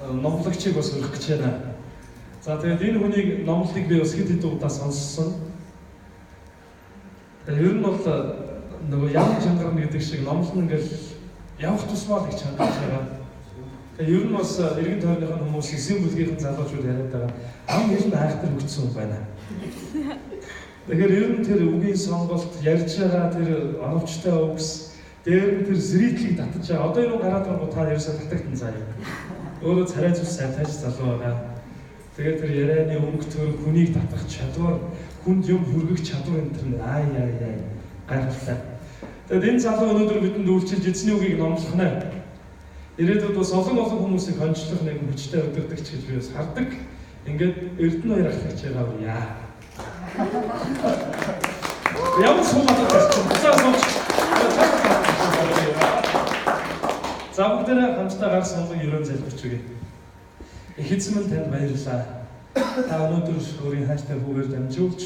номлогчийг бас өргөх гэж байна. За тэгээд энэ хүнийг номлолыг би бас хэд хэдэн удаа сонссон. Ер нь бол нөгөө яам чангарна гэдэг шиг номлол ингээл явах тусмаа л гэж хандаж байгаа. Тэгээд ер нь бас эргэн тойрныхын хүмүүс эсийн бүлгийн залуучууд яриад байгаа. Ам ер нь айхтар өгсөн байна. Тэгэхээр ер нь тэр үгийн сонголт ярьж байгаа тэр оновчтой үгс дээр нь тэр зэрэглийг татаж байгаа. Одоо юу гараад байгаа та ерөөсө татагтан заяа. Өөрөө царай зүс сайн тааж залуу байгаа. Тэгээд тэр ярианы өнгө төр хүнийг татах чадвар, хүнд юм хүргэх чадвар энэ тэр гайхалтай. Тэгээд энэ залуу өнөөдөр бидэнд үйлчилж эзний үгийг номлох нэ. Ирээдүйд бас олон хүмүүсийг хончлох нэг хүчтэй өдөрдөгч гэж би бас хардаг. Ингээд Эрдэнэ 2 ахлагч байгаа яа. Ямар суматад байна. За бүгдээ хамтдаа гар сонгон ерөн залбирч өгье. Их эзэн минь танд баярлалаа. Та өнөөдөр өөрийн хайртай хүүгээр дамжуулж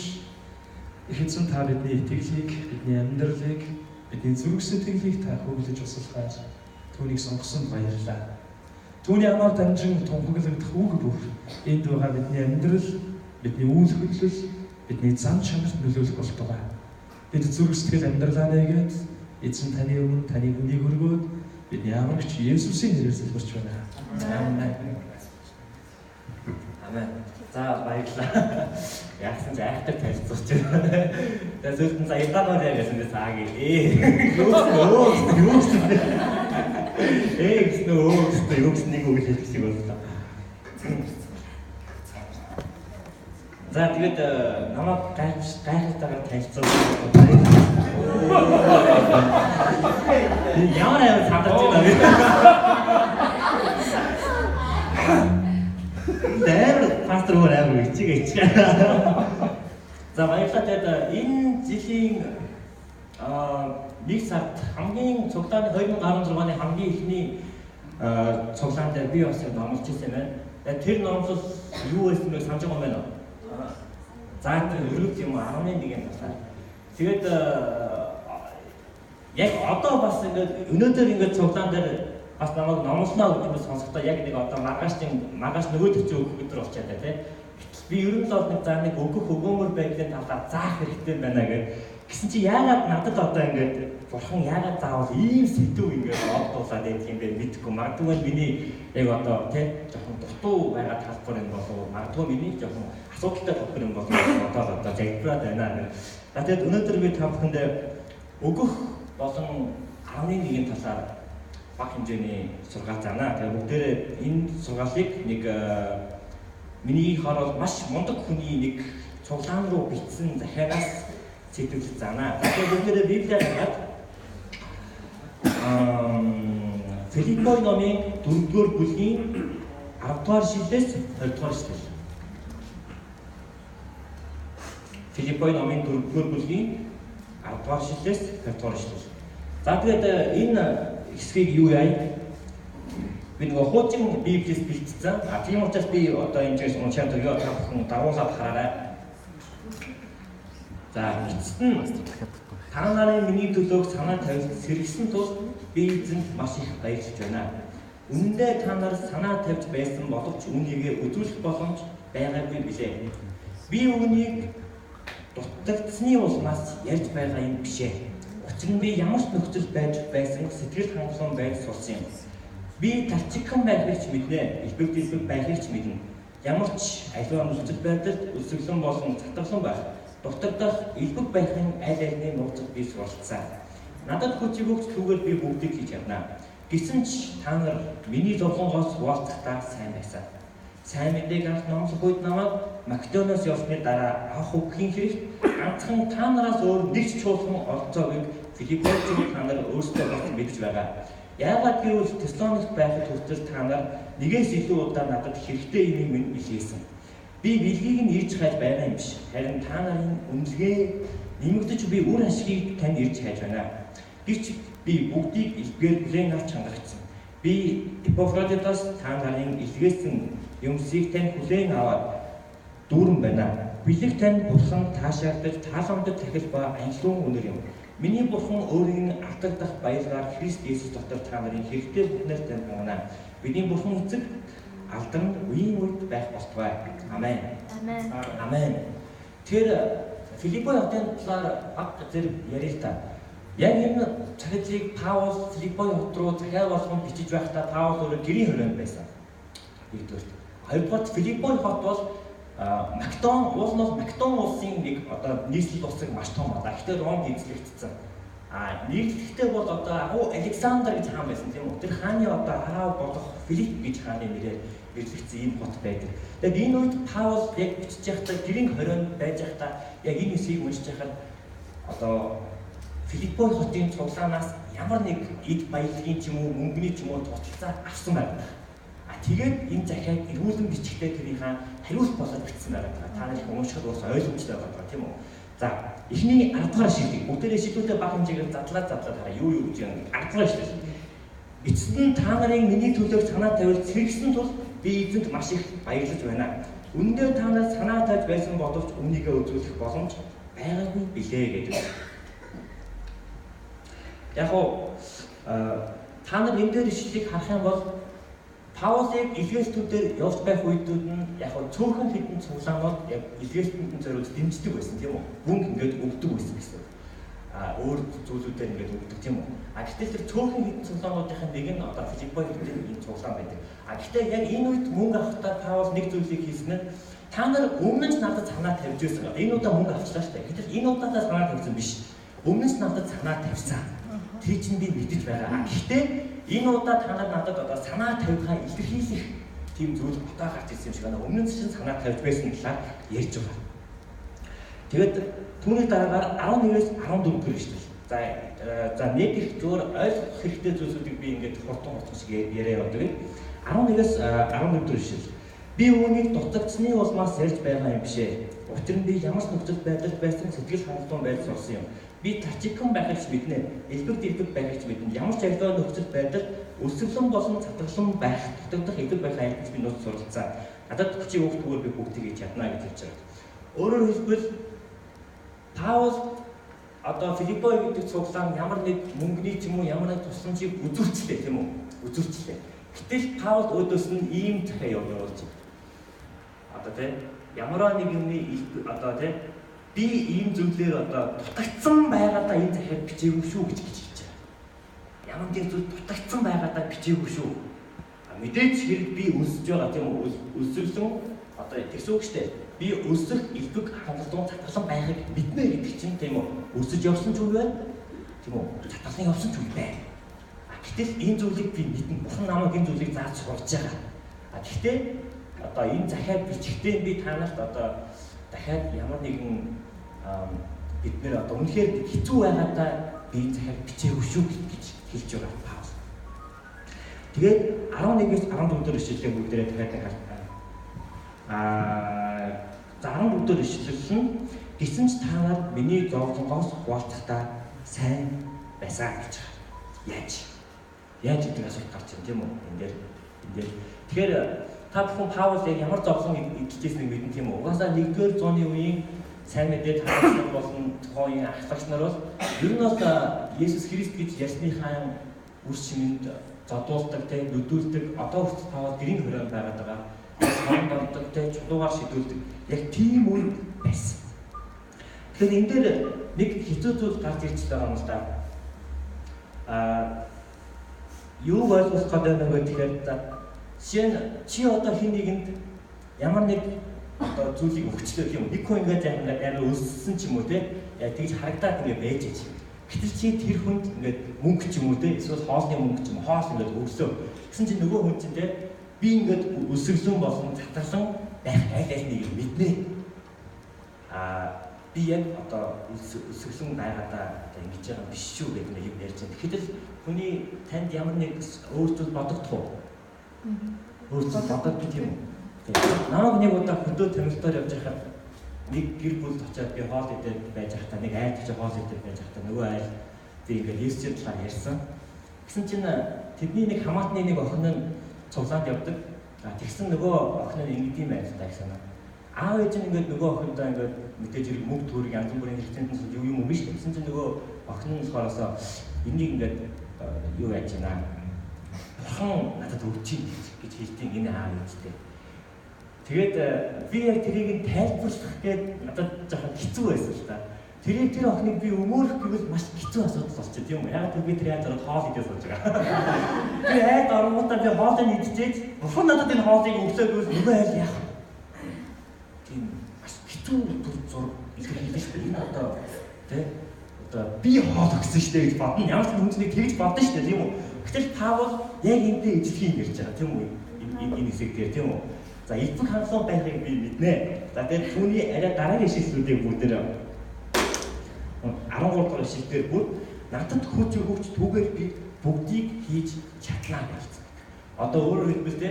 их эзэн та бидний итгэлийг, бидний амьдралыг, бидний зүрх сэтгэлийг та хөглөж туслахаар түүнийг сонгосон баярлалаа. Түүний амаар дамжин тунхаглагдах үг бүр энд байгаа бидний амьдрал, бидний үйл хөдлөл, бидний зам чанарт нөлөөлөх болтугай. Бид зүрх сэтгэл амьдралаа нэгээд эзэн таны өмнө таны хүнийг өргөөд бидний амрагч Есүсийн нэрээр залбирч байна. Амен. Амен. За баярлалаа. Яасан ч айхтар танилцуулж байна. Тэгээд зөвхөн саяхан орой гэсэн би цаагийн. Юу нэг үг хэлэх шиг боллоо. За тэгээд намайг гайхалтайгаар танилцуулсан баярлалаа. Ямар сандарч байна. Дээр пастор өөр амар ичиг. За баярлалаа. Тэгээд энэ жилийн 1 сард хамгийн цуглааны 2016 оны хамгийн ихний цуглаан дээр би бас номлож ирсэн байна. Тэр номлол юу байсан бэ санаж байгаа юм байна уу? За тэр өргөж юм 11-ийн насаар. Тэгээд яг одоо бас ингээд өнөөдөр ингээд цуглаан дээр бас намайг номлосноо гэж би сонсохдоо яг нэг одоо маргааш нөгөө төчөө өгөх өдөр болчиход байна тийм. Би ер нь л нэг заа нэг өгөх өгөөмөр байдлын талаар заах хэрэгтэй байна гэсэн чи яагаад надад одоо ингээд бурхан яагаад заавал ийм сэдв ингээд олдуулаад байдаг юм бэ мэдэхгүй. Магадгүй миний яг одоо тийм жоохон дутуу байгаа талбар юм болов. Магадгүй миний жоохон асуудалтай талбар юм болов. Одоо загтраад байна. Тэгээд өнөөдөр би та бүхэндээ өгөх болон 11-ийн талаар баг хэмжээний сургаал заана. Тэгээд бүгдээрээ энэ сургаалыг нэг миний хараад маш мундаг хүний нэг цуглаан руу бичсэн захиагаас сэтгэл заана. Тэгээд бүгдээрээ Библиэр хараад Филиппой номын 4-р бүлгийн 10-р шүлгээс 20-р шүлэг. Филиппой номын 4-р бүлгийн 10-р шүлгээс 20-р шүлэг. За тэгээд энэ хэсгийг юу яа? Би нөгөө хуучин Библиэс бэлтцсэн. Тийм учраас би одоо энэ чигээс уншаад өгөө та бүхэн дагуулад хараарай. За эцэст нь та нарын миний төлөө санаа тавьж сэргсэн тул би эзэнд маш их баярлж байна. Үнэндээ та нар санаа тавьж байсан боловч үнийгээ үзүүлэх боломж байгаагүй билээ. Би үүнийг дутагдсны улмаас ярьж байгаа юм бишээ. Учир нь би ямар ч нөхцөл байж байсан сэтгэл хангалуун байж сурсан юм. Би талчигхан байхыг ч мэднэ, илбэг байхыг ч мэднэ. Ямар ч аливаа нөхцөл байдалд өсөглөн болон татгалан байх, дутагдах, илбэг байхын аль альны нууцад би суралцсан. Надад хүчийг өгч түүгээр би бүгдийг хийж чадна. Гэсэн ч та нар миний зовлонгоос хуваалцахдаа сайн байсан. Сайн мэдээг анх номлох үед намайг Македониос явсны дараа авах үгхийн хэрэгт ганцхан та нараас өөр нэг ч чуулган олцоогийг Филиппойчууд та нар өөрсдөө бас мэдж байгаа. Яагаад гэвэл Теслоникт байхад хүртэл та нар нэгээс илүү удаа надад хэрэгтэй юм минь илгээсэн. Би бэлгийг нь ирж хайж байгаа юм биш. Харин та нарын үнэлгээ нэмэгдэж би үр ашгийг танд ирж хайж байна. Гэвч би бүгдийг илгээр бүлээн авч хангагдсан. Би Епафродитос та нарын илгээсэн юмсыг танд бүлээн аваад дүүрэн байна. Бэлэг танд бурхан таашаагдаж тааламжид тахил ба анхлуун өнөр юм. Миний бурхан өөрийг нь алдагдах баялгаар Христ Есүс дотор та нарын хэрэгтэй бүхнээр танд хангана. Бидний бурхан эцэг алдар нь үеийн үед байх болтугай. Амен. Амен. Амен. Тэр Филиппо хотын талаар баг зэрэг ярил та. Яг энэ цагтлыг Паул Филиппо хот руу захиа болгон бичиж байхдаа Паул өөрөө гэрийн хорионд байсан. Нэгдүгээр. Хоёрдугаар Филиппо хот бол Македон улсын нэг одоо нийслэл улсыг маш том байна. Гэхдээ Ром эзлэгдсэн. Нийтлэгтэй бол одоо агуу Александр гэж хаан байсан тийм үү? Тэр хааны одоо аав болох Филипп гэж хааны нэрээр нэрлэгдсэн ийм хот байдаг. Тэгээд энэ үед Паул яг бичиж байхдаа гэрийн хорионд байж байхдаа яг энэ хэсгийг уншиж байхад одоо Филиппо хотын цуглаанаас ямар нэг эд баялагын ч юм уу мөнгөний ч юм уу тусалцаа авсан байна. Тэгээд энэ захиаг эргүүлэн бичихтэй тэрийнхээ хариулт болоод бичсэн байгаа. Та нар их уншихад бас ойлгомжтой байгаа тийм үү? За, эхний 10 дугаар шийдвэр бүгдээрээ шийдвэртэй бага хэмжээгээр задлаад хараа юу гэж юм 10 дугаар шийдвэр. Эцэст нь та нарын миний төлөө санаа тавьж сэргсэн тул би эзэнт маш их баярлаж байна. Үнэндээ та нар санаа тавьж байсан боловч үнийгээ үзүүлэх боломж байгаагүй билээ гэдэг. Яг уу та нар энэ дээр ишлэлийг харах юм бол Паулыг Эфесчүүдээр явж байх үедүүд нь яг цөөхөн хэдэн цуглаанууд яг Эфесчүүдийн зориуд дэмждэг байсан тийм үү? Мөнгө ингээд өгдөг байсан гэсэн. Өөр зүйлүүдээр ингээд өгдөг тийм үү? Гэтэл тэр цөөхөн хэдэн цуглаануудын нэг нь одоо Филиппо хэдэн энэ цуглаан байдаг. Гэтэл яг энэ үед мөнгө авахдаа Паул нэг зүйлийг хийсэн нь та нар өмнө нь надад санаа тавьж байсан. Энэ удаа мөнгө авчлаа шүү дээ. Гэтэл энэ удаадаа санаа тавьсан биш. Өмнө нь надад санаа тавьсан. Тэр чинь би мэдэж байгаа. Гэхдээ энэ удаа та нар надад одоо санаа тавихаа илэрхийлэх тийм зүйл утаа гарч ирсэн юм шиг байна. Өмнө нь чинь санаа тавьж байсан талаар ярьж байгаа. Тэгээд түүний дараагаар 11-ээс 14 гэр ишлэл. За нэг их зөөр ойлгох хэрэгтэй зүйлсүүдийг би ингээд хурдан шиг яриа явдаг. 11-ээс 14 ишлэл. Би үүнийг дутагдсны улмаас ярьж байгаа юм бишээ. Учир нь би ямар ч нөхцөл байдалд байсан сэтгэл хангалуун байж сурсан юм. Би тачигхан байхыг ч мэднэ. Элбэг байхыг ч мэднэ. Ямар ч аливаа нөхцөл байдалд өсөглөн болон цатгалан байх, дутагдах элбэг байх айлтж би нууц суралцсан. Надад хүчийг өгөхгүйгээр би бүгдийг хийж чадна гэж хэлж байгаа. Өөрөөр хэлбэл Паул одоо Филиппо гэдэг цуглаан ямар нэг мөнгөний ч юм уу ямар нэг тусламжийг үзүүлчихлээ тийм үү? Үзүүлчихлээ. Гэтэл Паул өөдөөс нь ийм захиа явуулж байна. Одоо тийм ямар нэг юмны одоо тийм би ийм зүйлээр одоо дутагдсан байгаадаа энэ захиаг бичээгүй шүү гэж хэлж байгаа. Ямар нэг зүйл дутагдсан байгаадаа бичээгүй шүү. Мэдээж хэрэг би өсөж байгаа тийм үү? Өсөглөн одоо тэгсэн үг штэ. Би өсөх элбэг хангалуун цатгалан байхыг мэднэ гэдэг чинь тийм үү? Өсөж явсан ч үгүй байна. Тийм үү? Цатгалан явсан ч үгүй байна. Гэтэл энэ зүйлийг би мэднэ. Бурхан намайг энэ зүйлийг зааж сурж байгаа. Гэхдээ одоо энэ захиаг бичихтэй би та нарт одоо дахиад ямар нэгэн бид нэр одоо үнэхээр хэцүү байгаадаа би захиаг бичээгүй шүү гэж хэлж байгаа Паул. Тэгээд 11-ээс 14 дэх ишлэлээ бүгдээрээ дахиад харъя. За 14 дэх ишлэл нь гэсэн ч та нар миний зовлонгоос хуваалцахдаа сайн байсан гэж байгаа. Яаж гэдэг асуулт гарч байна тийм үү? Энд дээр тэгэхээр та бүхэн Паул яг ямар зовлон илгээснийг мэдэн тийм үү? Угаасаа 1-р зууны үеийн сайн мэдээд хаалцсан болон тухайн ахлагч нар бол ер нь бол Есүс Христ гэж ярьсныхаа үр шимэнд зодуулдаг, нүдүүлдэг, одоо хүртэл Паул гэрийн хорионд байгаад байгаа. Хон болдог, чулуугаар шидүүлдэг. Яг тийм үе байсан. Тэгэхээр энэ дээр нэг хэцүү зүйл гарч ирж байгаа юм л да. Юу ойлгох гэдэг нь гэхээр чи одоо хин нэгэнд ямар нэг одоо зүйлийг өгчлөө юм. Нэг хүн ингээд амар өссөн ч юм уу те. Яг тэгж харагдаад ингээд байж ич. Гэтэл чи тэр хүнд ингээд мөнгө ч юм уу те. Эсвэл хоолны мөнгө ч юм хоол ингээд өглөө. Гэсэн чи нөгөө хүн чинь те би ингээд өсөглөн болон цатгалан байх аль нэг мэднэ. Би яг одоо өсөглөн байгаадаа одоо ингэж байгаа биш шүү гэдэг нэг юм ярьж байна. Тэгэхэд л хүний танд ямар нэг өөрчлөлт бодогдох уу? Өөрчлөлт бодогдох юм уу? Намайг нэг удаа хөдөө тамилтаар явж байхад нэг гэр бүл очиад би хоол идээд байж байхдаа нэг айл очиад хоол идээд байж байхдаа нөгөө айл би ингээд Есүсийн талаар ярьсан. Гэсэн чинь тэдний нэг хамаатны нэг охин нь цуглаанд явдаг. Тэгсэн нөгөө охин нь ингэдэм байл та гэсэн. Аав ээж нь ингээд нөгөө охиндоо ингээд мэдээж хэрэг мөнгө төгрөг янз бүрийн хэрэгцээнд юу юм биш гэсэн чинь нөгөө охин нь болохоос энийг ингээд юу яаж байна? бурхан надад өгч ийн гэж хэлдэг энэ аав ээжтэй. Тэгээд би яг тэрийг тайлбарлах гээд надад жоохон хэцүү байсан л та. Тэр охиныг би өмөөрөх гэвэл маш хэцүү асуудал болчих тийм үү? Яг би тэр яаж ороод хоол идэж сууж байгаа. Би айд оронгуудаа би хоолыг идчихээд бурхан надад энэ хоолыг өглөө гэвэл нөгөө айл яах вэ? Тийм маш хэцүү зураг илэрхийлж шүү дээ. Энэ одоо тийм одоо би хоол өгсөн шүү дээ гэж бодно. Ямар ч хүнснийг тэгж бодно шүү дээ тийм үү? Гэтэл Паул яг энэтэй ижилхийг ярьж байгаа тийм үү? Энэ хэсэг дээр тийм үү? За эцэг хандлага байхыг би мэднэ. За тэгээд түүний арай дараагийн шийдлүүдийг бүгдээр 13 дугаар шийдээр бүр надад хүч түүгээр би бүгдийг хийж чадлаа гэж. Одоо өөрөөр хэлбэл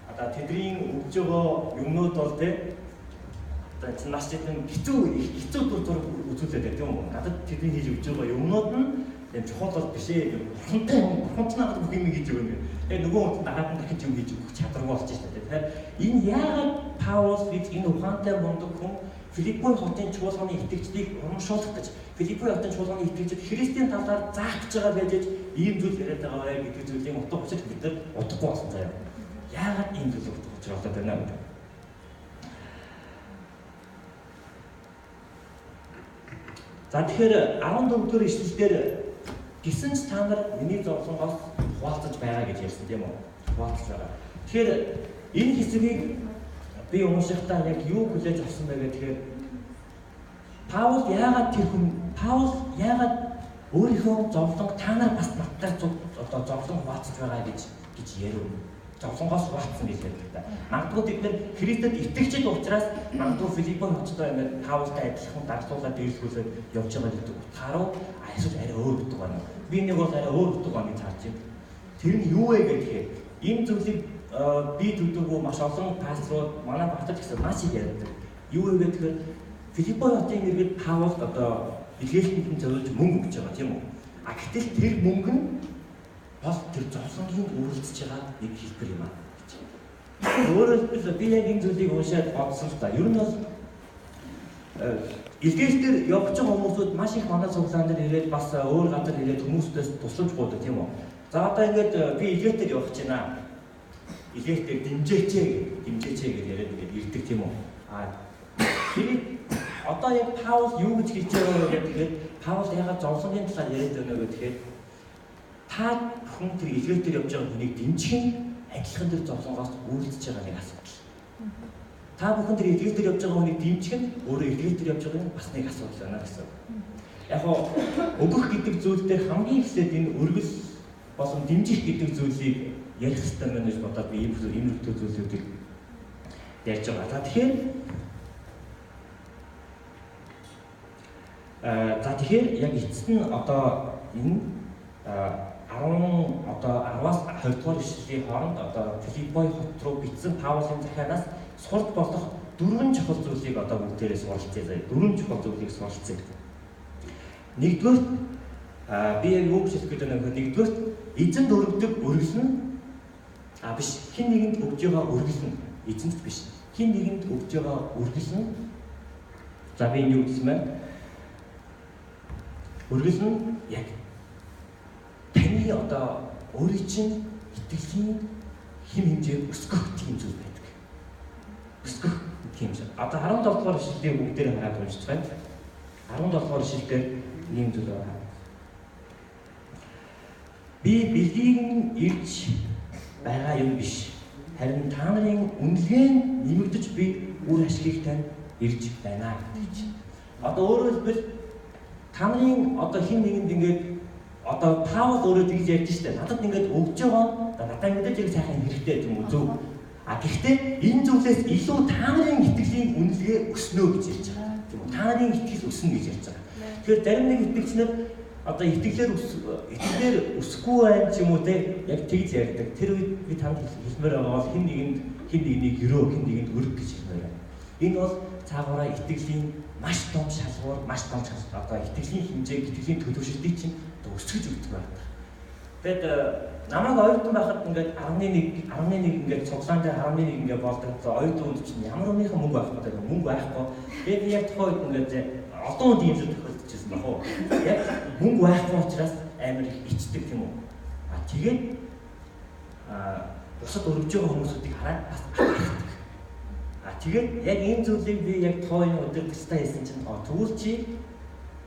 одоо тэдний өгж байгаа юмнууд бол одоо чинь маш хэцүү зураг үзүүлээд байна тийм үү? Надад тэдний хийж өгж байгаа юмнууд нь тийм чухал бол биш ээ. Бурхан ч надад бүх юм хийж өгнө. Тэгээ нөгөө хүн дараад нь дахиж юм хийж өгөх чадваргүй болж байна. Тэгэхээр энэ яагаад Паул гэж энэ ухаантай мундаг хүн Филиппой хотын чуулганы итгэгчдийг урамшуулах гэж Филиппой хотын чуулганы итгэгчид Христийн талаар заах гэж байгаа байж ийм зүйл яриад байгаа бай гэдэг зүйлийн утга учир бид нар удахгүй болсон заяа. Яагаад ийм зүйл утга учир болоод байна вэ? За тэгэхээр 14 дэх ишлэлээр гисэн ч та нар миний зовлонгоос хуваалцаж байгаа гэж ярьсан тийм үү? Хуваалцаж байгаа. Тэгэхээр энэ хэсгийг би уншихтаа яг юу хүлээж авсан бэ гэхээр Паул яагаад өөрийнхөө зовлонг та нар бас надтай одоо зовлон хуваалцаж байгаа гэж ярив. Зовлонгоос хуваалцсан гэж ярьдаг та. Магадгүй бид нар Христэд итгэгчид учраас магадгүй Филиппой хоттой ингээд Паултай адилхан дагуулаад дээрлгүүлээд явж байгаа гэдэг утгаараа эсвэл арай өөр утга байна. Би нэг бол арай өөр утга байна гэж харж байна. Тэр нь юу вэ гэхээр энэ зүйлийг би төдөөгүй маш олон пасторууд манай багтаж гэсэн маш их ярьдаг. Юу вэ гэхээр Филиппой хотын иргэд Паулд одоо илгээхин зөвлөж мөнгө өгч байгаа тийм үү? А гэтэл тэр мөнгө нь бас тэр зовлонгийн үйлдэж байгаа нэг хэлбэр юм аа. Өөрөөр хэлбэл би яг энэ зүйлийг уншаад бодсон л та. Ер нь бол илгээхтэр явж байгаа хүмүүсүүд маш их манай цуглаан дээр ирээд бас өөр газар ирээд хүмүүстээс тусламж гуйдаг тийм үү? За одоо ингээд би илгээхтэр явах гэж байна. Илгээхтэр дэмжээч гэж яриад ингээд ирдэг тийм үү? Тэр одоо яг Паул юу гэж хэлж байгаа вэ гэхээр Паул ягаад зовлонгийн талаар яриад байна вэ гэхээр та хүн тэр илгээхтэр явж байгаа хүнийг дэмжих нь адилхан тэр зовлонгоос үйлдэж байгаа нэг асуудал. Та бүхэн тэр илгээхтэр явж байгаа хүнийг дэмжих нь өөрөө илгээхтэр явж байгаа нь бас нэг асуудал байна гэсэн. Яг гоо өгөх гэдэг зүйл дээр хамгийн ихсээд энэ өргөл болон дэмжих гэдэг зүйлийг ярих хэрэгтэй байна гэж бодоод би ийм зүйлүүдийг ярьж байгаа. За тэгэхээр яг эцэст нь одоо энэ 10-аас 20 дугаар ишлэлийн хооронд одоо Филиппой хот руу бичсэн Паулын захианаас сурч болох 4 чухал зүйлийг одоо бүгдээрээ суралцъя. 4 чухал зүйлийг суралцъя. Нэгдүгээр би яг юу гэж хэлэх гээд байна вэ? Нэгдүгээр эзэнд өргөдөг өргөсөн биш хин нэгэнд өгж байгаа өргөсөн эзэнд биш хин нэгэнд өгж байгаа өргөсөн. За би юу гэсэн бэ? Өргөсөн яг таны одоо өөрийн чинь итгэлийн хэм хэмжээг өсгөх тийм зүйл байдаг. Өсгөх тийм зүйл. Одоо 17 дугаар ишлэлийг бүгдээр хараад уншиж байна. 17 дугаар ишлэлээр ийм зүйл байна. Би бэлгийн ирж байгаа юм биш. Харин та нарын үнэлгээнд нэмэгдэж би үр ашигыг тань ирж байна гэж. Одоо өөрөөр хэлбэл та нарын одоо хин нэгэнд ингээд одоо Паул өөрөө тэгж ярьж штэ. Надад ингээд өгж байгаа надад мэдээж яг сайхан хэрэгтэй юм уу зөв. А гэхдээ энэ зүйлээс илүү та нарын итгэлийн үнэлгээ өснө гэж ярьж байгаа. Тийм үү? Та нарын итгэл өснө гэж ярьж байгаа. Тэгэхээр зарим нэг итгэгчнэр одоо итгэлээр өсөхгүй байх ч юм уу те яг тэгж ярьдаг. Тэр үед би танд хэлмээр байгаа бол хин нэгэнийг өрөө хин нэгэнд өрг гэж хэлмээр байна. Энэ бол цаагаараа итгэлийн маш том шалгуур, маш том одоо итгэлийн хэмжээг, итгэлийн төлөвшөлтийг чинь өсгөж өгдөг байна. Тэгэд намайг оюутан байхад ингээд 11 ингээд цуглаан дээр 11 ингээд болдог. Оюутан үед чинь ямар нэгэн мөнгө авах гэдэг мөнгө байхгүй. Тэгээд яг тухайд ингээд олон үед ийм зүйл тохиолдчихсан баг уу. Яг мөнгө байхгүй учраас амар ичдэг юм уу. А тэгээд бусад өргөж байгаа хүмүүсүүдийг хараад бас гайхдаг. Тэгээд яг энэ зүйлийг би яг тооны өдөртөстэй хийсэн чинь тэгвэл чи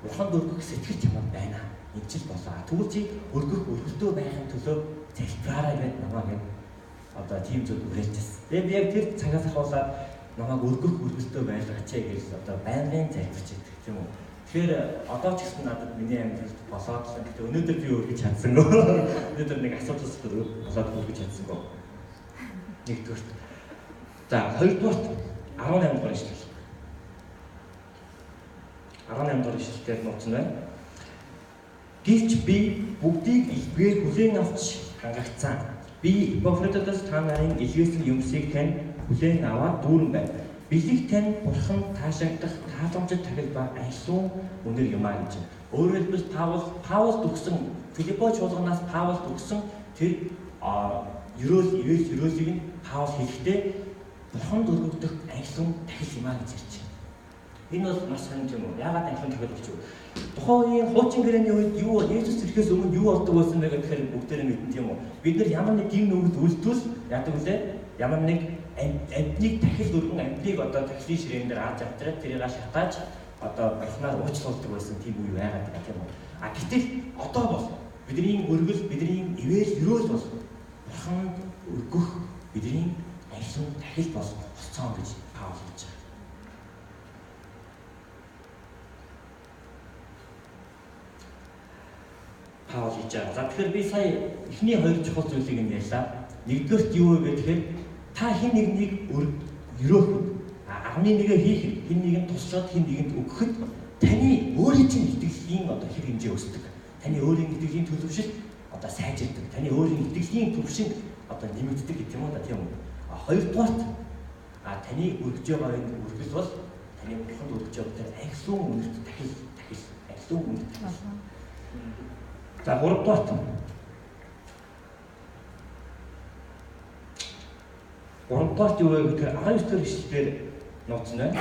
бурханд өргөх сэтгэл чамд байна. Энэ ч болоо. Тэгвэл чи өргөлтөө байхын төлөө залбираарай гэдэг намайг одоо тийм зүйл үргэлжлэсэн. Тэгээд би яг тэр цагаас ахуулаад намайг өргөлтөө байлгаач гэж одоо байнгын залбирч байдаг тийм үү. Тэгэхээр одоо ч гэсэн надад миний амьдралд болоод л гэхдээ өнөөдөр би өргөж чадсангүй. Өнөөдөр нэг асуудал болоод өргөж чадсангүй. Нэгдүгээр. За хоёрдугаар 18 дугаар ишлэл. 18 дугаар ишлэлээр нууцсан байна. Гэвч би бүгдийг илбгээр хүлээн авч хангагцсан. Би Эпафродитос та нарын илгээсэн юмсыг тань хүлээн аваад дүүрэн байна. Билиг тань бурхан таашаагдах тааламжид тахил ба айлсуун үнэр юм аа гэж. Өөрөөр хэлбэл Паул төгсөн Филиппо чуулганаас Паул төгсөн тэр ерөөсийг нь Паул хэлэхдээ бурханд өргөгдөх айлсуун тахил юм аа гэж ярьж байна. Энэ бол маш сонирхолтой юм уу? Яагаад айлсуун тахил болж вэ? Тухайн үеийн хуучин гэрээний үед юу Есүс ирэхээс өмнө юу болдог байсан бэ гэхээр бүгдээрээ мэдэн тийм үү? Бид нар ямар нэг гин нүгэл үлдвэл яадаг үлээ? Ямар нэг амьтныг тахил өргөн амьтныг одоо тахилын ширээн дээр ааж автраад тэрийг шатааж одоо бурхнаар уучлуулдаг байсан тийм үе байгаад байгаа тийм үү? Гэтэл одоо бол бидний өргөл бидний ивэл ерөөл бол бурханд өргөх бидний айлсуун тахил бол болцсон гэж Паул хэлж байгаа. Паул хэлж байгаа. За тэгэхээр би сая эхний хоёр чухал зүйлийг нь ярьлаа. Нэгдүгээрт юу вэ гэхээр та хэн нэгнийг өрөөхөд 11-гээ хийхэд хэн нэгэнд туслаад хэн нэгэнд өгөхөд таны өөрийн чинь итгэлийн одоо хэр хэмжээ өсдөг. Таны өөрийн итгэлийн төлөвшил одоо сайжирдаг. Таны өөрийн итгэлийн төвшин одоо нэмэгддэг гэх юм уу да тийм үү? Хоёрдугаарт таны өргөж байгаа энэ өргөл бол таны бурханд өргөж байгаа тэр айлсуун үнэрт тахил айлсуун үнэрт. За гуравдугаарт юу вэ гэхээр 19 дэх ишлэлээр нууцсан байна.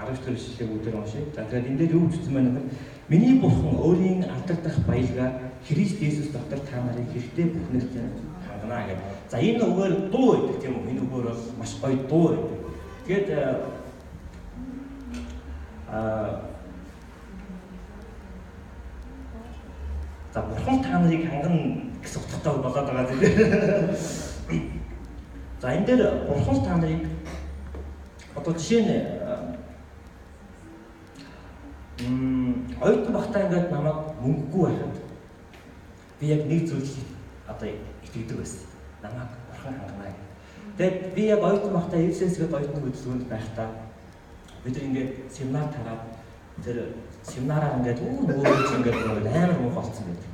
19 дэх ишлэлийг бүгдээр уншъя. За тэгээд энэ дээр юу бичсэн байна вэ? Миний бурхан өөрийн алдагдах баялгаа Христ Есүс дотор та нарыг хэрэгтэй бүхнэрт хангана гэдэг. За энэ үгээр дуу байдаг тийм үү? Энэ үгээр бол маш гоё дуу байдаг. Тэгээд за бурхан та нарыг хангана гэсэн утгатай болоод байгаа тийм. За энэ дээр бурхан та нарыг одоо жишээ нь оюутан багтаа ингээд намайг мөнгөгүй байхад би яг нэг зүйл одоо итгэдэг байсан. Намайг бурхан хангана гэх. Тэгээд би яг оюутан багтаа Евсэсгээд оюутны хөтөлбөрөнд байхдаа бид нар ингээд семинар тараад тэр семинараа ингээд ингээд амар муу болсон байдаг.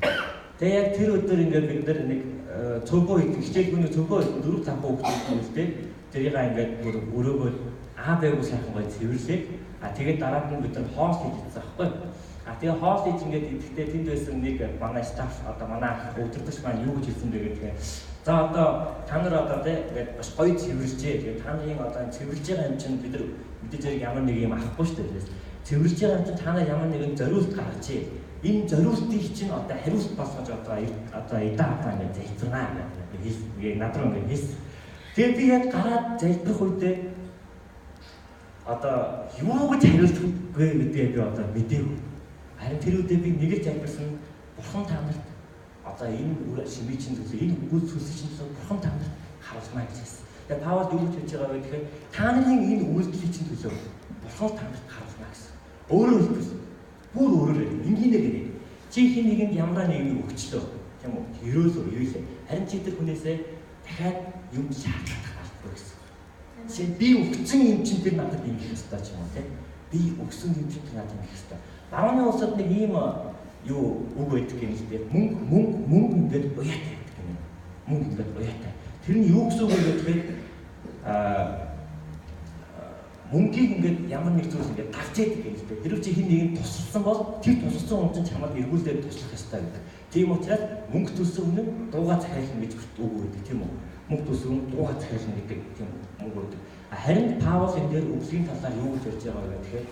Тэгээд яг тэр өдөр ингээд бид нар нэг цөөхөө хичээлгүйний цөөхөө 4-5 хүүхдүүд үлдээ. Тэрийг ингээд өрөөгөө АБ-г сайхан гоё цэвэрлээ. Тэгээд дараад нь бид нар хоол хийчихсэн байхгүй. Тэгээ хоол хийж ингээд идэхдээ тэнд байсан нэг манай стаф одоо манай өдөртөгч маань юу гэж хэлсэн бэ гэдэг. За одоо та нар одоо тэгээд бас гоё цэвэрлжээ. Тэгээд та нарын одоо цэвэрлж байгаа юм чинь бид нар мэдээж зэрэг ямар нэг юм авахгүй шүү дээ. Цэвэрлж байгаа юм чинь та нар ямар нэгэн зориулт гаргажээ. Энэ зориултыг чинь одоо хариулт болгож одоо идаа ингээд залбирнаа гэдэг хэлсэн. Надруу ингээд хэлсэн. Тэгээд би яг гараад залбирх үедээ одоо юу гэж хариулах вэ гэдгийг би одоо мэдээгүй. Харин тэр үедээ би нэг л залбирсан бурхан та нарт одоо энэ шимээ чинь төлөө энэ үгүйс сүсэж чинь бурхан та нарт харуулмаа гэж хэлсэн. Тэгээд Паул юу гэж хэлж байгаа вэ гэхээр та нарын энэ үйлдэлийн чинь төлөө бурхан та нарт харуулмаа гэсэн. Өөрөөр хэлбэл бүр өөрөөр энгийнэ гэдэг. Чи хин нэгэнд ямар нэгэн өгчлөө тийм үү? Ерөөсөө юулээ. Харин чи тэр хүнээсээ дахиад юм шаардах байхгүй гэсэн. Чи би өгсөн юм чинь тэр надад ингэх ёстой ч юм уу тийм. Би өгсөн юм чинь надад ингэх ёстой. Барууны улсад нэг ийм юу үг байдаг юм л дээ. Мөнгө ингээд уяатай гэдэг юм. Мөнгө ингээд уяатай. Тэр нь юу гэсэн үг вэ гэхээр мөнгийг ингээд ямар нэг зүйл ингээд тавьж яадаг юм л дээ. Тэр чи хин нэгэн тусалсан бол тэр тусалсан хүн чинь чамд эргүүлээд туслах ёстой гэдэг. Тийм учраас мөнгө төлсөн хүн нь дуугаа захиална гэж үг өгдөг тийм үү? Мөнгө төлсөн хүн дуугаа захиална гэдэг тийм үг өгдөг. Харин Паул энэ дээр үгсийн талаар юу гэж ярьж байгаа вэ гэхээр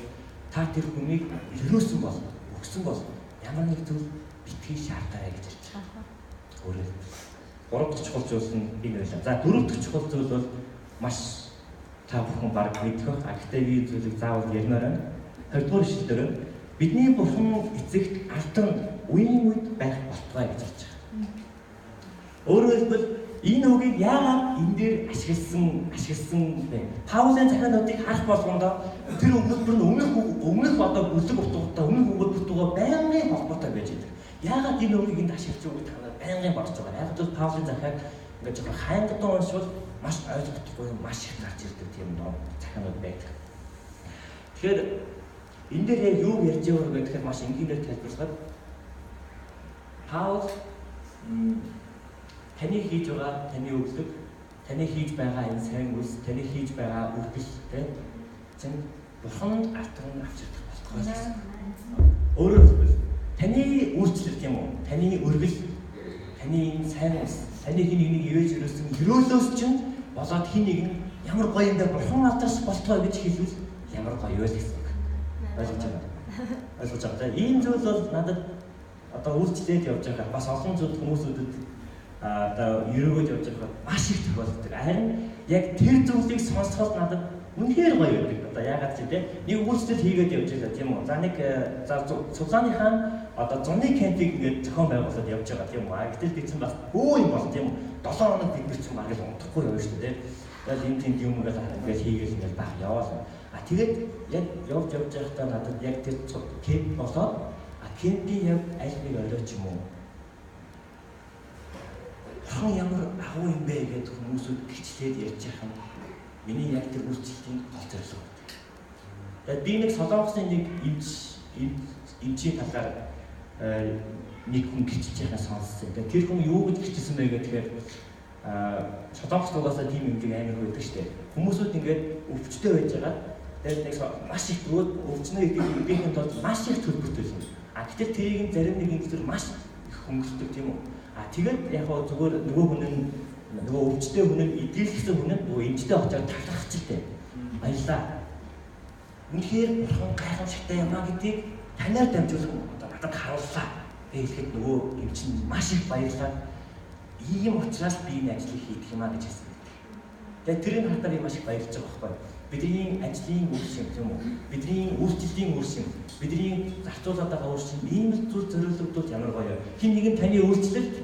та тэр хүнийг өрөөсөн бол өгсөн бол ямар нэг зүйл битгий шаардаарай гэж ярьж байгаа. Өөрөөр 3 дахь чухал зүйлс нь энэ байлаа. За 4 дахь чухал зүйл бол маш та бүхэн баг мэдэх бах. Гэхдээ би зүйлийг заавал ярмаар байна. 20 дугаар ишлэлээр бидний бурхан эцэгт алдан үеийн үед байх болтугай гэж хэлж байгаа. Өөрөөр хэлбэл энэ үгийг яагаад энэ дээр ашигласан бэ? Паулийн захиануудыг харах болгондоо тэр өгүүлбэр нь өмнөх одоо бүлэг утгатай өмнөх өгүүлбэртээ байнгын холбоотой байж байгаа. Яагаад энэ үгийг энд ашиглаж байгаа та нар байнгын бодож байгаа. Яг л Паулийн захиаг ингээд жоохон хайнгадсан уншвал маш ойлгохдоггүй маш их гарч ирдэг тийм захианууд байдаг. Тэгэхээр энэ дээр яг юу ярьж байгаа вэ гэхээр маш энгийнээр тайлбарлахад Паул таны хийж байгаа таны өглөг, таны хийж байгаа энэ сайн үс, таны хийж байгаа үйлдэлтэй чинь бурханд алтан авчирдах болтгоо гэсэн. Өөрөөр хэлбэл таны үйлчлэл тийм үү? Таны өргөл, таны энэ сайн үс, таны хин нэг ивэж өрөөсөн өрөөлөөс чинь болоод хин нэг нь ямар гоё юм бэ? Бурхан алтаас болтгоо гэж хэлвэл ямар гоё вэ гэсэн үг. Ойлгож байна. Ойлгож байгаа. Ийм зүйл бол надад одоо үйлчлээд явж байгаа бас олон зүйл хүмүүсүүдэд одоо ерөөгөж явж байгаа маш их тохиолддог. Харин яг тэр зүйлийг сонсоход надад үнэхээр гоё байдаг. Одоо яагаад ч тийм нэг үйлчлэл хийгээд явж байгаа тийм үү. За нэг Сулааны хаан одоо зуны кемпинг ингээд зохион байгуулад явж байгаа тийм үү. Гэтэл би чинь бас өө юм бол тийм үү. 7 хоног бид нар чинь багыг унтахгүй явна шүү дээ. Тэгэл энэ тийм юм ингээд хийгээл ингээд баг яваал. Тэгээд яг явж байхдаа надад яг тэр кемп болоод кемпийн яг аль нэг ойлооч юм уу. Хан ямар агуу юм бэ гэдэг хүмүүсүүд гिचлээд ярьж байгаа юм. Миний яг тэр үйлчлэлийн гол зорилго байдаг. Тэгээд би нэг солонгосын нэг эмчийн талаар нэг хүн гिचж байгаа сонссон. Тэгээд тэр хүн юу гэж гिचсэн бэ гэхээр солонгос угаасаа тийм юм шиг амар байдаг шүү дээ. Хүмүүсүүд ингээд өвчтөй байж байгаа. Тэгээд нэг маш их өвчнөө идэхийн тулд маш их төлбөртэй байсан. Гэтэл тэрийг зарим нэг юм зүйл маш их хөнгөлдөг тийм үү? Тэгээд яг хоо зүгээр нөгөө хүн нь нөгөө өвчтэй хүн нь идэлсэн хүн нь нөгөө эмчтэй очоод талархчихтэй. Баярлаа. Үнэхээр бурхан гайхамшигтай юм а гэдгийг танаар дамжуулан одоо надад харууллаа. Тэгэхэд нөгөө эмч нь маш их баярлаад ийм учраас би энэ ажлыг хийх юм а гэж хэлсэн. Тэгээд тэрийг хатаар маш их баярлж байгаа байхгүй. Бидний ажлын үр шим тийм үү? Бидний үйлчлэлийн үр шим, бидний зарцуулаад байгаа үр шим ийм зүйл зориулагдвал ямар гоё. Хин нэг нь таны үйлчлэлт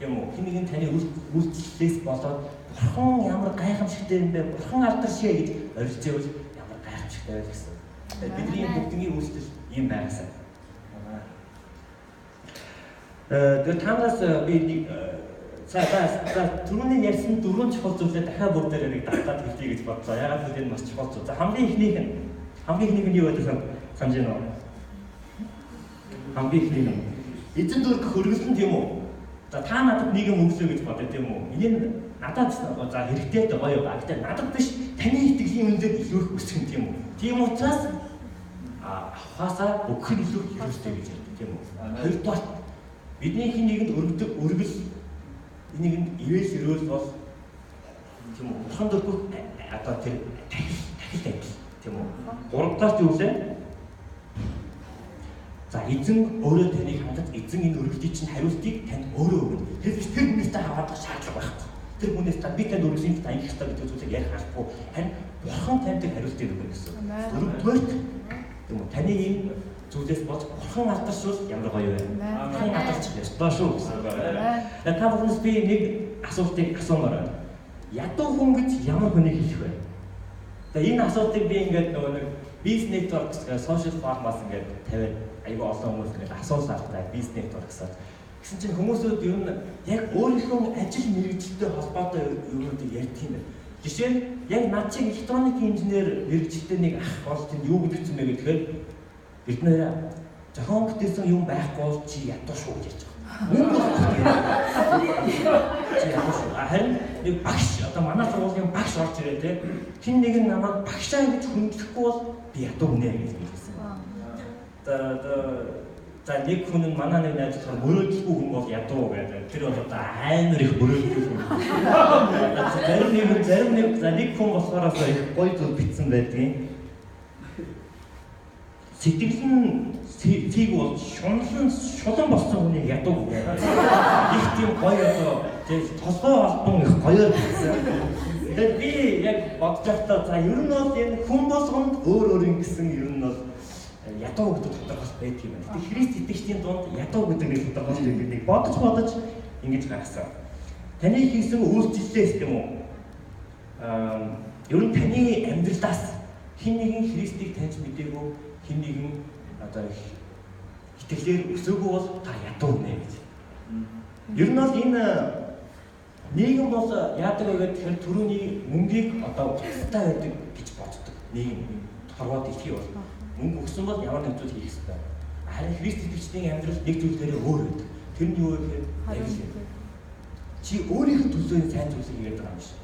юм уу? Хин нэг нь таны үйлчлэлээс болоод бурхан ямар гайхамшигтай юм бэ? Бурхан алдар шээ гэж орилж байвал ямар гайхамшигтай байл гэсэн. Бидний бүгдний үйлчлэл ийм байгаасаа. Тэгээд танаас би нэг за түрүүний ярьсан 4 чухал зүйлээ дахиад бүр дээр нэг давтаад хэлье гэж бодлоо. Ягаад гэвэл энэ маш чухал зүйл. За хамгийн ихнийх нь юу байдаг санаж байна уу? Хамгийн ихнийх нь эзэн дүрх хөргөлтөн тийм үү? За та надад нэг юм өглөө гэж бодё тийм үү? Энэ нь надад за хэрэгтэй гоё ба. Гэтэ надад биш таны итгэлийн үндэд илүүх үсгэн тийм үү? Тийм учраас авахасаа өгөх нь илүү хэрэгтэй гэж ярьдаг тийм үү? Хоёрдугаар бидний хин нэгэнд өргөдөг өргөл энийг ивэл өрөөл бол тийм үү? Бурхан дөрвөх одоо тэр тахил тийм үү? Гуравдугаар юу вэ? За эзэн өөрөө таныг хангаж эзэн энэ өргөлтийн чинь хариултыг танд өөрөө өгнө. Тэгэхээр тэр хүнээсээ хаваад шаардлага байхгүй. Тэр хүнээс та би танд өргөлийн таних хэрэгтэй гэдэг зүйлийг ярих аргагүй. Харин бурхан танд тэр хариултыг өгнө гэсэн. Дөрөвдүгээр тийм үү? Таны энэ зүйлээс болж бурхан алдаршвал ямар гоё вэ? Бурхан алдарчих ёстой шүү гэсэн. Та бүхнээс би нэг асуултыг асуумаар байна. Ядуу хүн гэж ямар хүнийг хэлэх вэ? Тэгээ энэ асуултыг би ингээд нөгөө нэг бизнес нэтворк гэх сошиал формаас ингээд тавиад айгүй олон хүмүүс ингээд асуултаа бизнес нэтворк гэсэн чинь хүмүүсүүд ер нь яг өөрийнхөө ажил мэргэжилтэй холбоотой юмнуудыг ярьдаг юм байна. Жишээ нь яг над чиг электроник инженер мэргэжилтэй нэг ах бол тэнд юу гэдэг юм бэ гэхээр бид нэр зохион бүтээсэн юм байхгүй бол чи ядуу шүү гэж ярьж байгаа. Чи ядуу шүү. Харин нэг багш одоо манай сургуулийн багш орж ирээ те. Хин нэг нь намайг багшаа гэж хүндэхгүй бол би ядуу хүнээ гэж хэлсэн. За нэг хүн нь манай нэг найз болохоор мөрөөдөлгүй хүн бол ядуу гэдэг. Тэр бол одоо амар их мөрөөдөлгүй хүн. Зарим нэг за нэг хүн болохоор их гоё зүйл бичсэн байдгийг. Сэтгэл нь Тийг бол шулан болсон хүний ядуу гэх. Их тийм гоё одоо толгой албан их гоёор байсан. Тэгээд би яг бодож байхдаа за ер нь бол энэ хүн болгонд өөр ингэсэн ер нь бол ядуу гэдэг тодорхойлолт байдаг юм байна. Тэгээд Христ итгэгчдийн дунд ядуу гэдэг нэг тодорхойлолт гэдэг бодож ингэж гаргасан. Таны хийсэн үйлчлэлээс тийм үү? Ер нь таны амьдралаас хэн нэгэн Христийг таньж мэдээгүй, хэн нэгэн одоо итгэлээр өсөөгүй бол та ядуу нэ гэж. Ер нь бол энэ нийгэм бол яадаг вэ гэхээр түрүүний мөнгийг одоо баталтай байдаг гэж боддог. Нийгэм хорвоод итгэх бол мөнгө өгсөн бол ямар нэг зүйл хийх хэрэгтэй. Харин Христ итгэгчдийн амьдрал нэг зүйлээрээ өөр байдаг. Тэр нь юу вэ гэхээр чи өөрийнхөө төлөө сайн зүйлийг хийгээд байгаа юм шиг.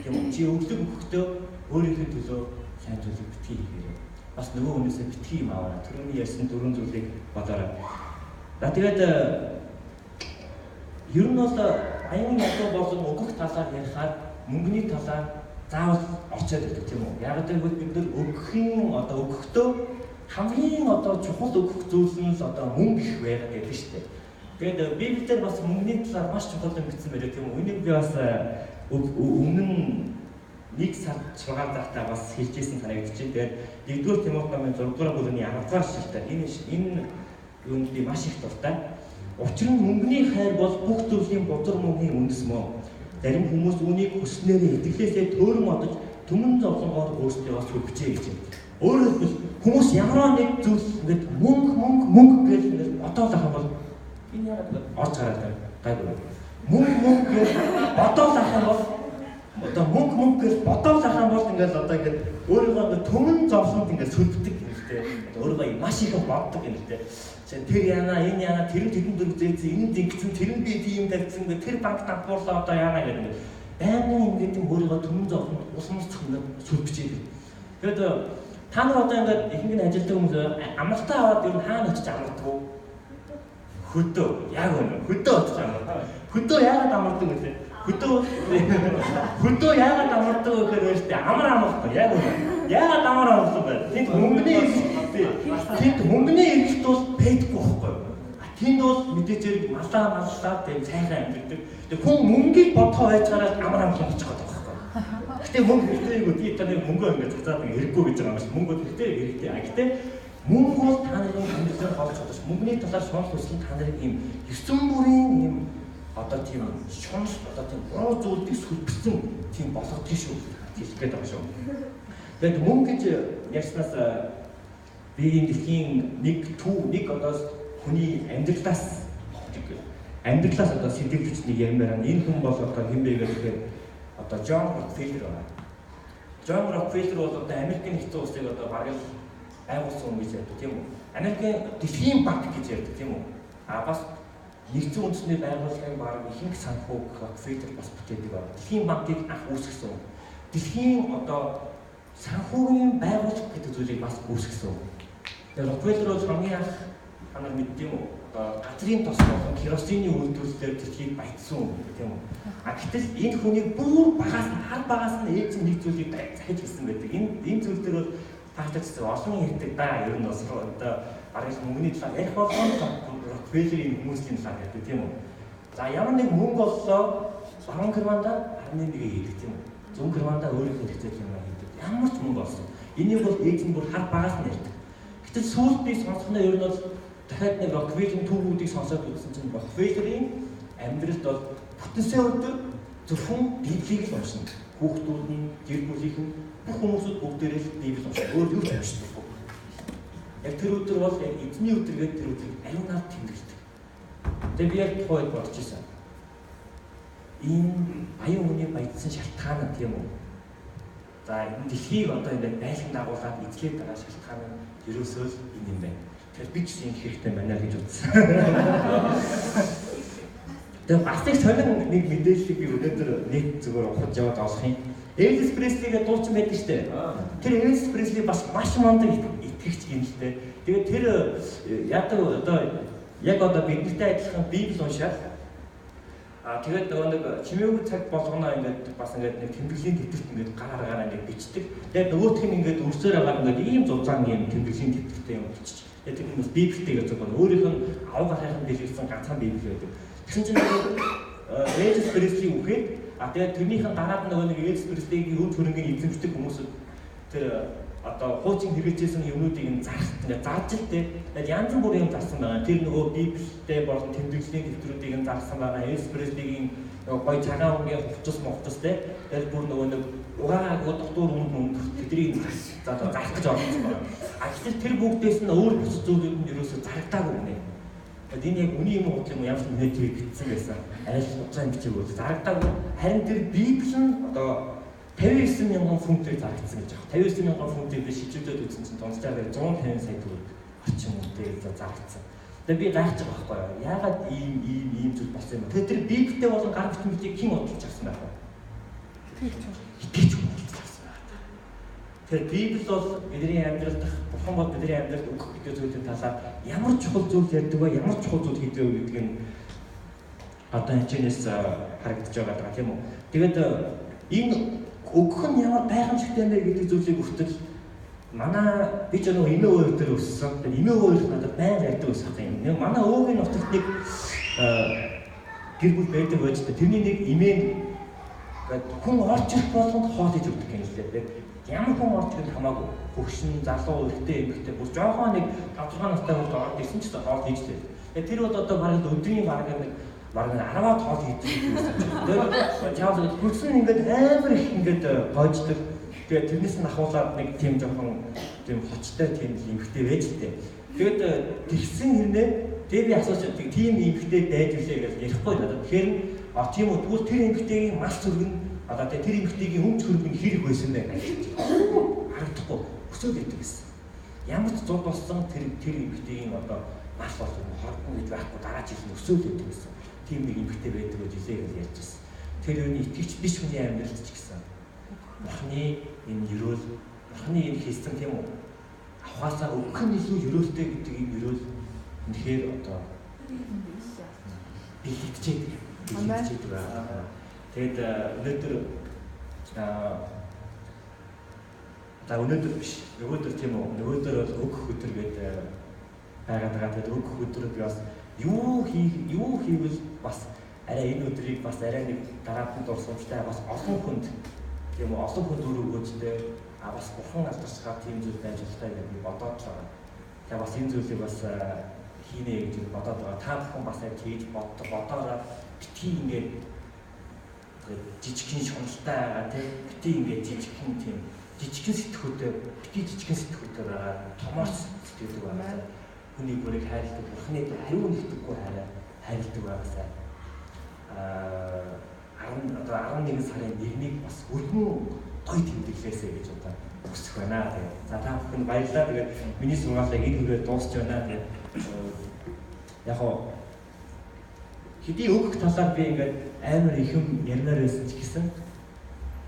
Тийм үү? Чи өглөг өгөхдөө өөрийнхөө төлөө сайн зүйлийг битгий хийгээрэй. Бас нөгөө хүнээсээ битгий юм аваарай. Түрүүний ярьсан дөрвөн зүйлийг бодоорой. За тэгээд ер нь бол аян ядуу болон өгөх талаар ярихаар мөнгөний талаар заавал орчоод байдаг тийм үү? Яг гэвэл бид нар өгөхдөө хамгийн чухал өгөх зүйлс нь одоо мөнгө их байгаад байдаг шүү дээ. Тэгээд Библиэлд бас мөнгөний талаар маш чухал юм бичсэн байдаг тийм үү? Энийг би бас өмнө нэг сар чугаар захтаа бас хэлжсэн санагдчихэв. Тэгээд 1-р Тимотеийн 6-р бүлгийн 10-р шилтээр энэ юунд би маш их дуртай. Учир нь мөнгөний хайр бол бүх зүйлийн бузар мөнгөний үндэс мөн. Зарим хүмүүс үүнийг хүснээрээ итгэлээсээ төөрөн одож түмэн зовлонгоор өөрсдөө сүлбчээ гэж юм. Өөрөөр хэлбэл хүмүүс ямар нэг зүйл ингэж мөнгө гэж бодоод байгаа бол энэ яагаад орж гараад гайгүй. Мөнгө гэж бодоод байгаа бол одоо мөнгө гэж бодоод байгаа бол ингээд одоо ингээд өөрийгөө түмэн зовлонд ингээд сүлбдэг юм л дээ. Өөрийгөө маш их боддог юм л дээ. Тэр яана, энэ яана, тэр тэдэнд үзээсэн, энэ зингсэн, тэр нь би тийм тавьсан гэ, тэр банк дампуурлаа одоо яана гэдэг. Байнгын ингээд юм өөрийгөө түмэн зовлонд усмарцх юм сүлбчээд. Тэгээд та нар одоо ингээд ихэнх нь ажилтдаг хүмүүс амралтаа аваад ер нь хаана очиж амардаг вэ? Хөдөө. Яг үнэ. Хөдөө очиж амардаг. Хөдөө яагаад амардаг вэ? Хөдөө яагаад амардаг вэ гэхээр амар амардаг. Яг үнэ. Яагаад амар амардаг вэ? Тэнд мөнгөний эрхт бол байдаггүй байхгүй юу? Тэнд бол мэдээж зэрэг маллаа тийм сайхан амьддаг. Тэгээ хүн мөнгийг бодхоо байцгаараа амар амархан болчих гээд байгаа байхгүй юу? Гэтэ мөнгө хэрэгтэйг би та нэг мөнгөө ингээд цацаад хэрэггүй гэж байгаа юм шиг мөнгө хэрэгтэй. Гэтэ мөнгө бол та нарын амьдралаар болж байгаа ш. Мөнгөний талаар сонирхол хүсэл та нарын ийм 9 бүрийн ийм одоо тийм шунс одоо тийм буруу зүйлийг сүлбсэн тийм болгодог шүү. Хэлэх гээд байгаа шүү. Тэгээд мөнгө гэж ярьснаас би энэ дэлхийн нэг одоо хүний амьдралаас одоо сэтгэлж нэг юмараа энэ хүн бол одоо хэн бэ гэхээр одоо Джон Рокфеллер байна. Джон Рокфеллер бол одоо Америкийн нэгдсэн улсыг одоо бараг байгуулсан хүн гэж ярьдаг тийм үү? Америкийн дэлхийн банк гэж ярьдаг тийм үү? Бас нэгдсэн үндэсний байгууллагын бараг ихэнх санхүүг Рокфеллер бас бүтээдэг байна. Дэлхийн банкыг анх үүсгэсэн. Дэлхийн одоо санхүүгийн байгууллага гэдэг зүйлийг бас үүсгэсэн. Тэгээд Рокфеллер бол хамгийн анх танаар мэддэг юм уу? Газрын тос болон керосины үйлдвэрлэлээр дэлхийг баяжсан тийм үү? Гэтэл энэ хүний бүр багаас нь ээж нэг зүйлийг захиж гисэн байдаг. Энэ зүйл дээр бол таалагдсан олон ярьдаг да. Ер нь бас одоо бараг мөнгөний талаар ярих болгоно Рокфеллерийн хүмүүсийн талаар ярьдаг тийм үү? За ямар нэг мөнгө оллоо баруун Германда 11 хийдэг тийм үү? Зүүн Германда өөрийнхөө хэрэгцээ юм хийдэг. Ямар ч мөнгө олсон. Энийг бол ээж нь бүр багаас нь ярьдаг. Гэтэл сүүлд би сонсохноо ер нь бол дахиад нэг Рокфеллерийн түүхүүдийг сонсоод үзсэн чинь Рокфеллерийн амьдралд бол бүтэнсээ өдөр зөвхөн Библийг л уншина. Хүүхдүүд нь, гэр бүлийнхэн бүх хүмүүсүүд бүгдээрээ л Библийг уншина. Өөр юу ч уншдаггүй. Яг тэр өдөр бол яг эзний өдөр гэдэг тэр өдрийг аюунаар тэмдэглэдэг. Тэгээ би яг тухайд бодож ирсэн. Энэ аюун хүний баяжсан шалтгаан нь тийм үү? За энэ дэлхийг одоо ингээд байлган дагуулад эзлээд байгаа шалтгаан нь ерөөсөө л энэ юм байна. Тэгэхээр би ч юм хэрэгтэй байна гэж үзсэн. Тэгээ бас их сонин нэг мэдээллийг би өнөөдөр нийт зүгээр ухаж яваад олох юм. Элвис Преслигээ дуучин байдаг шүү дээ. Тэр Элвис Пресли бас маш мундаг итгэгч юм л дээ. Тэгээ тэр яг одоо бидэнтэй адилхан Библи уншаад тэгээд нөгөө нэг чимээгүй цаг болгоно ингээд бас ингээд нэг тэмдэглэлийн тэмдэгт ингээд гараараа ингээд бичдэг. Тэгээд нөгөөх нь ингээд өрсөөр байгаа ингээд ийм зузаан ийм тэмдэглэлийн тэмдэгтээ юм бичиж. Тэгээд тэр хүмүүс библитэй гэж байгаа. Өөрийнх нь авга хайхан дэлгэсэн ганцхан библи байдаг. Тэгсэн чинь Есүс Христийн үгээр тэгээд тэрнийхэн дараад нөгөө нэг Есүс Христийн өв хөрөнгөний эзэмшдэг хүмүүсүүд тэр одоо хуучин хэрэгжсэн юмнуудыг нь зарж л тэгээд янз бүрийн юм зарсан байгаа. Тэр нөгөө библитэй болон тэмдэглэлийн дэвтрүүдийг нь зарсан байгаа. Есүс Христийн гоё цагаан өнгийн хувцас тэгээд бүр нөгөө нэг угаагүй доктор өмнө тэднийг зарах гэж орсон байна. Гэтэл тэр бүгдээс нь өөр бус зүйлүүд нь ерөөсөө зарагдаагүй нэ. Тэгээд энэ яг үний юм уу юм ямар ч нэг тийм бичсэн байсан. Арай л уцаан бичээгүй зарагдаагүй. Харин тэр библи нь одоо 59,000 фунтыг зарагдсан гэж байна. 59,000 фунтыг би шилжүүлээд үзсэн чинь дунджаагаар 150 сая төгрөг орчин үнэтэй зарагдсан. Тэгээд би гайхаж байгаа байхгүй юу? Яагаад ийм зүйл болсон юм бэ? Тэгээд тэр библитэй болон гар бүтэмжийг хэн бодлож авсан байх вэ? Итгэж бодлож авсан байх. Тэгэхээр библи бол бидний амьдралд бурхан бол бидний амьдралд өгөх гэдэг зүйлийн талаар ямар чухал зүйл ярьдаг вэ? Ямар чухал зүйл хийдэг вэ гэдгийг одоо хичээнээс харагдаж байгаа тийм үү? Тэгээд энэ өгөх нь ямар гайхамшигтай юм бэ гэдэг зүйлийг хүртэл манай би ч нөгөө эмээ өөр төр өссөн. Тэгээд эмээ өөр надад байнга ярьдаг байсан юм. Нэг манай өвгийн нутагт нэг гэр бүл байдаг байж та тэрний нэг эмээ хүн орж ирэх болгонд хоол хийж өгдөг юм лээ. Ямар хүн орж ирэх хамаагүй. Хөгшин, залуу, эрэгтэй, эмэгтэй бүр жоохон нэг 5-6 настай хүн орж ирсэн ч гэсэн хоол хийж лээ. Тэгээд тэр бол одоо бараг өдрийн бараг нэг 10-аад хоол хийдэг байсан. Тэгээд чаавал хөлсөн ингээд амар их ингээд гоождаг. Тэгээд тэрнээс нь ахуулаад нэг тийм жоохон тийм хочтой тийм эмхтэй байж лээ. Тэгээд тэгсэн хэрнээ тэгээд би асууж тийм эмхтэй байж үлээ гэж ярихгүй надад. Тэгэхээр тийм үү тэгвэл тэр эмхтэйгийн мас зүргэн одоо тэр эмхтэйгийн өмч хөрөг нь хэрэг байсан бэ гэж харагдахгүй өсөөл өгдөг гэсэн. Ямар ч зуд болсон тэр эмхтэйгийн одоо мас бол хордон гэж байхгүй дараа жил өсөөл өгдөг гэсэн. Тийм нэг эмхтэй байдаг гэж хэлээ гэж ярьж байсан. Тэр үний итгэж биш хүний амьдралд ч гэсэн Бурхны энэ ерөөл, Бурхны энэ хийсэн тийм үү? Авахаасаа өгөх нь илүү ерөөлтэй гэдэг юм ерөөл үнэхээр одоо бэлтгэж байгаа. Тэгээд өнөөдөр биш. Нөгөөдөр тийм үү? Нөгөөдөр бол өгөх өдөр гэдэг байгаад байгаа. Тэгээд өгөх өдөр би бас юу хийвэл бас арай энэ өдрийг бас арай нэг дараагийн дурсамжтай бас олон хүнд тийм үү олон хүнд өр өгөөжтэй бас бурхан алдаршгаа тийм зүйл байж болтой гэж би бодоод байгаа. Тэгээ бас энэ зүйлийг бас хийнэ гэж бодоод байгаа. Та бүхэн бас яг хийж бодоороо битгий ингээд жижигхэн шуналтай байгаа тийм битгий ингээд жижигхэн тийм жижигхэн сэтгүүтэй битгий жижигхэн сэтгүүтэй байгаа томоос сэтгэдэг байгаа. Хүний бүрийг хайрладаг, бурхныг хариу нэгтгэхгүй хайрладаг байгаасаа 11 сарын 1-ний бас өргөн гоё тэмдэглээсэй гэж одоо хүсэх байна. Тэгээд за та бүхэнд баярлалаа. Тэгээд миний сургаалыг энэ хүрээ дуусч байна. Тэгээд яг хоо хэдий өгөх талаар би ингээд амар их юм ярмаар байсан ч гэсэн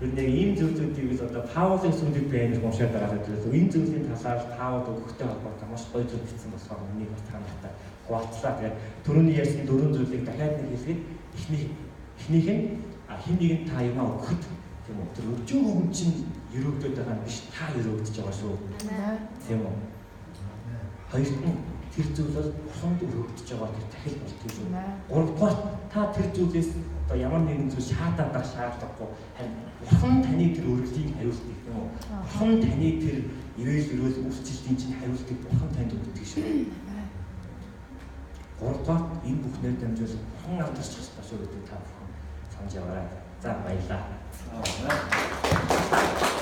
тэр нэг ийм зүйлүүдийг л одоо Паулийн сүлжээд би амар уншаад байгаа гэдэг. Энэ зүйлийн талаар Паул өгөхтэй холбоотой маш гоё зүйл бичсэн болохоор миний бас таамагтай хуваалцлаа. Тэгээд түрүүний ярьсан 4 зүйлийг дахиад нэг хэлгээд эхнийх нь хин нэгэнд та юмаа өгөхөд тийм үү тэр өчүүг өгөн чинь өрөөгдөд байгаа юм биш та өрөөгдөж байгаа шүү. Тийм үү. Хоёрт нь тэр зүйл бол бурханд өрөөгдөж байгаа тэр дахил болтгий шүү. Гуравдугаар та тэр зүйлээс одоо ямар нэгэн зүйл шаатаад байх шаардлагагүй харин бурхан таны тэр өргөлийг хариулдаг тийм үү. Бурхан таны тэр ирээл үйлчлэлтийн чинь хариулдаг бурхан танд өгдөг шүү. Гуравдугаар энэ бүхнээр дамжуул бурхан алдарч байгаа шүү гэдэг та бүхэн санаж яваарай. За баярлалаа.